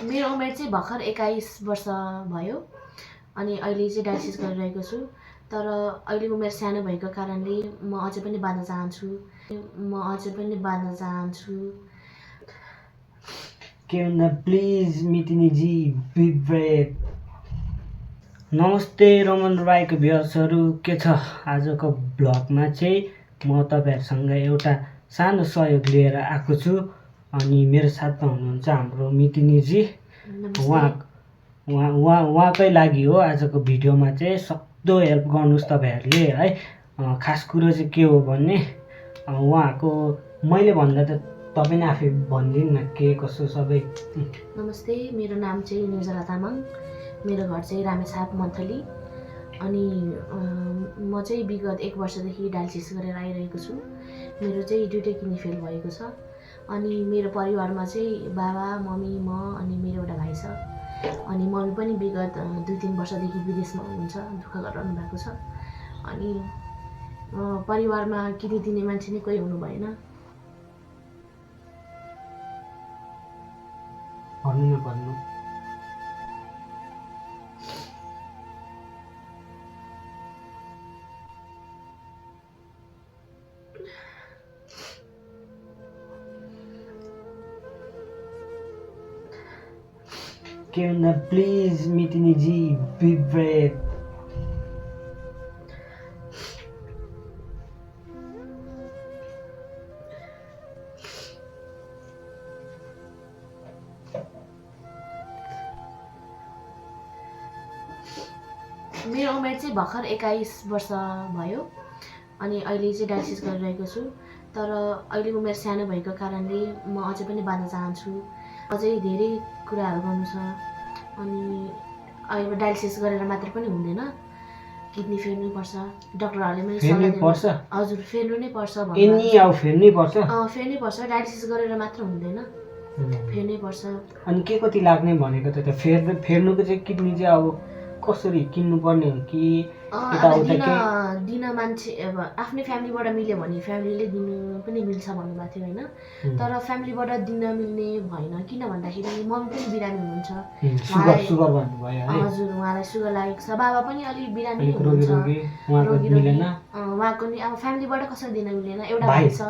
मेरो उमेर चाहिँ भर्खर 21 वर्ष भयो अनि अहिले चाहिँ डायलिसिस गरिरहेको छु। तर अहिले उमेर सानो भएको कारणले म अझै पनि बाँच्न चाहन्छु। Can please मितिनीजी बी ब्रेभ। नमस्ते रमन राईको भ्युअर्सहरू, के छ? आजको ब्लगमा चाहिँ म तपाईँहरूसँग एउटा सानो सहयोग लिएर आएको छु। अनि मेरो साथमा हुनुहुन्छ हाम्रो मितिनीजी। उहाँकै लागि हो आजको भिडियोमा चाहिँ सक्दो हेल्प गर्नुहोस् तपाईँहरूले है। खास कुरो चाहिँ के हो भने उहाँको मैले भन्दा त तपाईँ नै आफै भनिदिनु न के कसो सबै। नमस्ते, मेरो नाम चाहिँ निर्जला तामाङ, मेरो घर चाहिँ रामेछाप मन्थली। अनि म चाहिँ विगत 1 वर्षदेखि डायलिसिस गरेर आइरहेको छु। मेरो चाहिँ 2टै किडनी फेल भएको छ। अनि मेरो परिवारमा चाहिँ बाबा मम्मी म अनि मेरो एउटा भाइ छ। अनि मम्मी पनि विगत 2-3 वर्षदेखि विदेशमा हुनुहुन्छ, दुःख गरिरहनु भएको छ। अनि परिवारमा किडनी दिने मान्छे नै कोही हुनु भएन। भन्नु Can please मितिनीजी बी ब्रेभ। मेरो उमेर चाहिँ भर्खर 21 वर्ष भयो अनि अहिले चाहिँ डायलिसिस गरिरहेको छु। तर अहिले उमेर सानो भएको कारणले म अझै पनि बाँच्न चाहन्छु। अझै धेरै कुराहरू गर्नु छ। अनि अहिले डायलिसिस गरेर मात्र पनि हुँदैन, किडनी फेर्नै पर्छ। डक्टरहरूले पनि फेर्नै पर्छ। हजुर, फेर्नु नै पर्छ फेर्नै पर्छ। फेर्नै पर्छ, डायलिसिस गरेर मात्र हुँदैन, फेर्नै पर्छ। अनि के कति लाग्ने भनेको त फेर्नुको चाहिँ किडनी चाहिँ अब कसरी किन्नुपर्ने हो कि दिन मान्छे अब आफ्नै फ्यामिलीबाट मिल्यो भने फ्यामिलीले दिनु पनि मिल्छ भन्नुभएको थियो होइन। तर फ्यामिलीबाट दिन मिल्ने भएन, किन भन्दाखेरि मम्मी पनि बिरामी हुनुहुन्छ। हजुर, उहाँलाई सुगर लागेको छ। बाबा पनि अलिक बिरामी हुनुहुन्छ, उहाँको नि अब फ्यामिलीबाट कसरी दिन मिलेन। एउटा भाइ छ,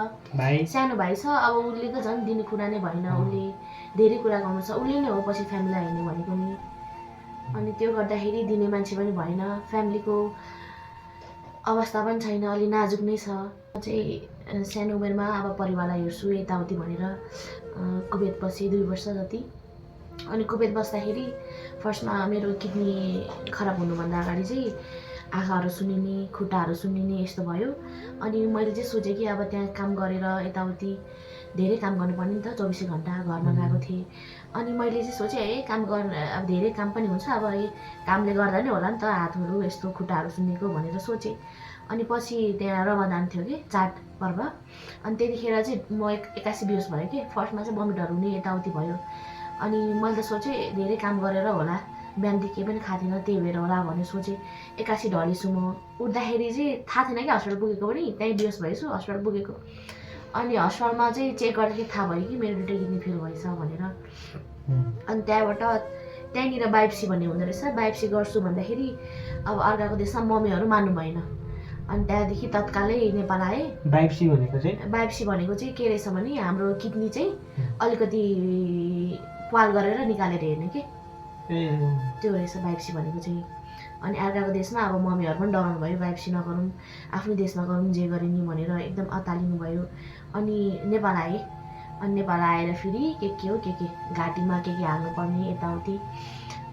सानो भाइ छ। अब उसले त झन् दिने कुरा नै भएन, उसले धेरै कुरा गर्नु छ, उसले नै हो पछि फ्यामिलीलाई हेर्ने भनेको नि। अनि त्यो गर्दाखेरि दिने मान्छे पनि भएन, फ्यामिलीको अवस्था पनि छैन, अलि नाजुक नै छ। चाहिँ सानो उमेरमा अब परिवारलाई हेर्छु यताउति भनेर कुवेत बसेँ 2 वर्ष जति। अनि कुवेत बस्दाखेरि फर्स्टमा मेरो किडनी खराब हुनुभन्दा अगाडि चाहिँ आँखाहरू सुन्निने, खुट्टाहरू सुन्निने यस्तो भयो। अनि मैले चाहिँ सोचेँ कि अब त्यहाँ काम गरेर यताउति धेरै काम गर्नुपर्ने नि त, 24 घन्टा घरमा गएको थिएँ। अनि मैले चाहिँ सोचेँ काम गर्न अब धेरै काम पनि हुन्छ, अब कामले गर्दा नै होला नि त हातहरू यस्तो खुट्टाहरू सुन्नेको भनेर सोचेँ। अनि पछि त्यहाँ रमदान थियो कि चाड पर्व। अनि त्यतिखेर चाहिँ म एक्कासी बेहोस भयो कि। फर्स्टमा चाहिँ बमिटहरू हुने यताउति भयो। अनि मैले त सोचेँ धेरै काम गरेर होला, बिहानदेखि केही पनि खाएको थिएन, त्यही भएर होला भनेर सोचेँ। एक्कासी ढलेछु म। उठ्दाखेरि चाहिँ थाहा थिएन कि हस्पिटल पुगेको पनि, त्यहीँ बेहोस भएछु, हस्पिटल पुगेको। अनि हस्पिटलमा चाहिँ चेक गर्दाखेरि थाहा भयो कि मेरो 2टै किडनी फेल भएछ भनेर। अनि त्यहाँनिर बायोप्सी भन्ने हुँदो रहेछ। बायोप्सी गर्छु भन्दाखेरि अब अर्काको देशमा मम्मीहरू मान्नु भएन। अनि त्यहाँदेखि तत्कालै नेपाल आएँ। बायोप्सी भनेको चाहिँ के रहेछ भने हाम्रो किडनी चाहिँ अलिकति पाल गरेर निकालेर हेर्ने के, त्यो रहेछ बायोप्सी भनेको चाहिँ। अनि अर्काको देशमा अब मम्मीहरू पनि डराउनु भयो, बायोप्सी नगरौँ, आफ्नै देशमा गरौँ जे गरे नि भनेर एकदम अत्तालिनु भयो। अनि नेपाल आएँ। अनि नेपाल आएर फेरि के हो के घाँटीमा के हाल्नुपर्ने यताउति।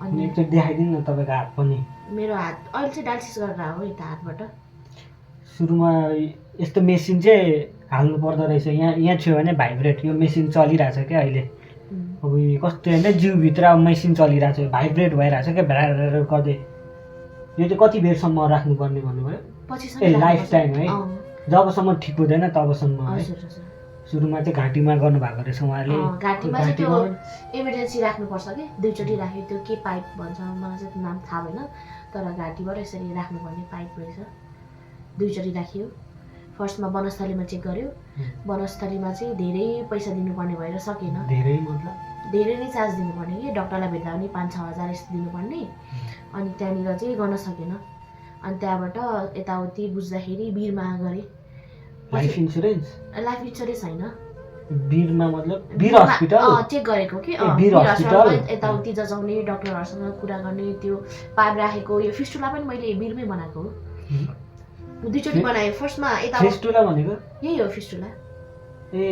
अनि एकचोटि देखाइदिनु न तपाईँको हात पनि। मेरो हात अहिले चाहिँ डायलिसिस गरेर हो यता हातबाट। सुरुमा यस्तो मेसिन चाहिँ हाल्नु पर्दो रहेछ। यहाँ थियो भने भाइब्रेट, यो मेसिन चलिरहेछ क्या अहिले। अब कस्तो होइन जिउभित्र अब मेसिन चलिरहेछ, भाइब्रेट भइरहेछ क्या भ्याएर गर्दै। यो चाहिँ कति बेरसम्म राख्नुपर्ने भन्नुभयो? लाइफ टाइम है, जबसम्म ठिक हुँदैन तबसम्म है। सुरुमा चाहिँ घाँटीमा गर्नुभएको रहेछ उहाँले। घाँटीमा चाहिँ त्यो इमर्जेन्सी राख्नुपर्छ कि, 2चोटि राख्यो। त्यो के पाइप भन्छ मलाई चाहिँ नाम थाहा भएन, तर घाँटीबाट यसरी राख्नुपर्ने पाइप रहेछ। 2चोटि राखियो। फर्स्टमा वनस्थलीमा चेक गर्यो। वनस्थलीमा चाहिँ धेरै पैसा दिनुपर्ने भएर सकेन। धेरै मतलब धेरै नै चार्ज दिनुपर्ने कि डक्टरलाई भेट्दा पनि 5-6 हजार यस्तो दिनुपर्ने। अनि त्यहाँनिर चाहिँ गर्न सकेन। अनि त्यहाँबाट यताउति बुझ्दाखेरि वीरमा गरेँ। लाइफ इन्स्योरेन्स होइन, वीरमा मतलब वीर हस्पिटल चेक गरेको कि वीर हस्पिटल यताउति जजाउने डक्टरहरूसँग कुरा गर्ने त्यो पाइप राखेको। यो फिस्टुला पनि मैले वीरमै बनाएको हो, 2 चोटि बनाएँ। फर्स्टमा यता फिस्टुला भनेको यही हो फिस्टुला।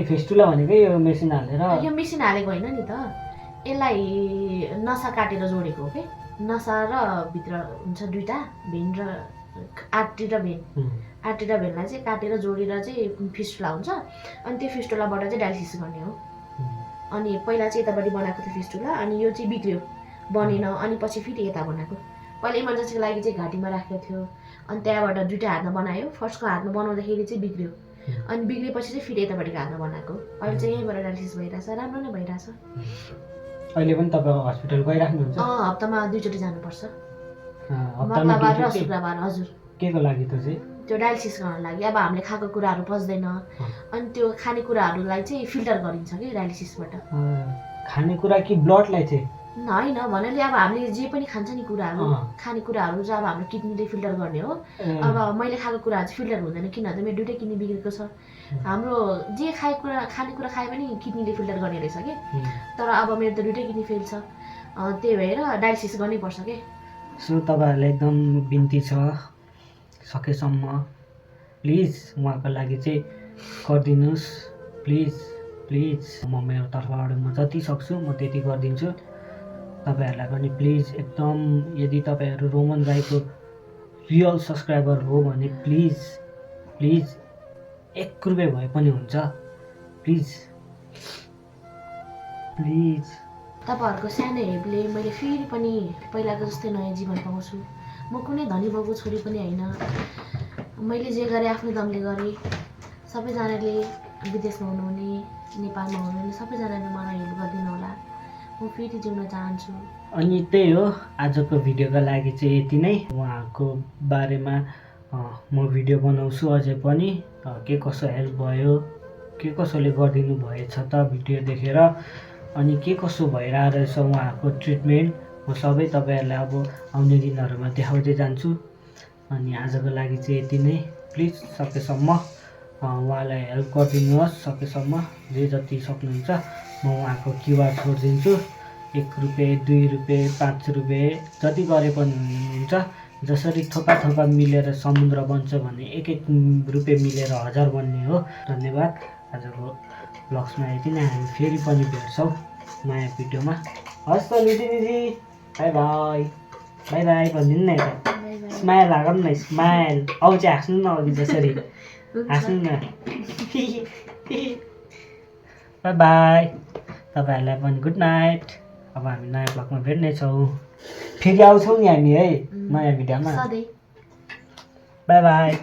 फिस्टुला भनेको यो मेसिन हालेर यो मेसिन हालेको होइन नि त, यसलाई नसा काटेर जोडेको हो कि। नसा र भित्र हुन्छ 2टा भेन र आर्टरी र भेन। आर्टरी र भेनलाई चाहिँ काटेर जोडेर चाहिँ फिस्टुला हुन्छ। अनि त्यो फिस्टुलाबाट चाहिँ डायलिसिस गर्ने हो। अनि पहिला चाहिँ यतापट्टि बनाएको थियो फिस्टुला, अनि यो चाहिँ बिग्रियो, बनेन। अनि पछि फेरि यता बनाएको। पहिला इमर्जेन्सीको लागि चाहिँ घाँटीमा राखेको थियो। अनि त्यहाँबाट 2टा हातमा बनायो। फर्स्टको हातमा बनाउँदाखेरि चाहिँ बिग्रियो, अनि बिग्रेपछि चाहिँ फेरि यतापट्टिको हातमा बनाएको। अहिले चाहिँ यहीँबाट डायलिसिस भइरहेछ, राम्रो नै भइरहेछ। अहिले पनि तपाईँ हस्पिटल गइराख्नुहुन्छ? हप्तामा 2 चोटि जानुपर्छ, हप्तामा मंगलबार र शुक्रबार। हजुर। के को लागि त चाहिँ? त्यो डायलिसिस गर्न लागि। अब हामीले खाएको कुराहरू पच्दैन, अनि त्यो खानेकुराहरूलाई चाहिँ फिल्टर गरिन्छ कि डायलिसिसबाट। खानेकुरा कि ब्लडलाई चाहिँ? होइन, भन्नाले अब हामीले जे पनि खान्छ नि कुराहरू, खानेकुराहरू चाहिँ अब हाम्रो किडनीले फिल्टर गर्ने हो। अब मैले खाएको कुराहरू चाहिँ फिल्टर हुँदैन, किनभने मेरो 2टै किडनी बिग्रेको छ। हाम्रो जे खानेकुरा खाए पनि किडनीले फिल्टर गर्ने रहेछ कि। तर अब मेरो त 2टै किडनी फेल छ, त्यही भएर डायलिसिस गर्नै पर्छ कि। सो तपाईँहरूलाई एकदम बिन्ती छ, सकेसम्म प्लिज उहाँको लागि चाहिँ गरिदिनुहोस्, प्लिज प्लिज। म मेरो तर्फबाट म जति सक्छु म त्यति गरिदिन्छु। तपाईँहरूलाई पनि प्लिज एकदम, यदि तपाईँहरू रोमन राईको रियल सब्सक्राइबर हो भने प्लिज प्लिज 1 रुपियाँ भए पनि हुन्छ, प्लिज प्लिज। तपाईँहरूको सानो हेपले मैले फेरि पनि पहिलाको जस्तै नयाँ जीवन पाउँछु। म कुनै धनी बाबु छोरी पनि होइन। मैले जे गरेँ आफ्नो दमले गरेँ। सबैजनाले विदेशमा हुनुहुने, नेपालमा हुनुहुने सबैजनाले मलाई हेल्प गरिदिनु होला। म फेरि जिउन चाहन्छु। अनि त्यही हो, आजको भिडियोको लागि चाहिँ यति नै। उहाँको बारेमा म भिडियो बनाउँछु अझै पनि, के कसो हेल्प भयो, के कसोले गरिदिनु भएछ त भिडियो देखेर, अनि के कसो भइरहेको रहेछ उहाँको ट्रिटमेन्ट, म सबै तपाईँहरूलाई अब आउने दिनहरूमा देखाउँदै जान्छु। अनि आजको लागि चाहिँ यति नै। प्लिज सकेसम्म उहाँलाई हेल्प गरिदिनुहोस्, सकेसम्म जे जति सक्नुहुन्छ। म उहाँको क्युआर छोडिदिन्छु, 1 रुपियाँ 2 रुपियाँ 5 रुपियाँ जति गरे पनि हुन्छ। जसरी थोपा थोपा मिलेर समुद्र बन्छ भने 1-1 रुपियाँ मिलेर 1000 बन्ने हो। धन्यवाद। आजको ब्लग्समा यति नै। हामी फेरि पनि भेट्छौँ नयाँ भिडियोमा। हस् त लिदिदी, बाई बाई। बाई बाई भनिदिनु न, यता स्माइल हागौँ न, स्माइल। अब चाहिँ हाँस्नु न, अघि जसरी हाँस्नु न। By by. तपाईँहरूलाई पनि गुड नाइट। अब हामी नयाँ ब्लगमा भेट्नेछौँ, फेरि आउँछौँ नि हामी है नयाँ भिडियोमा। By by.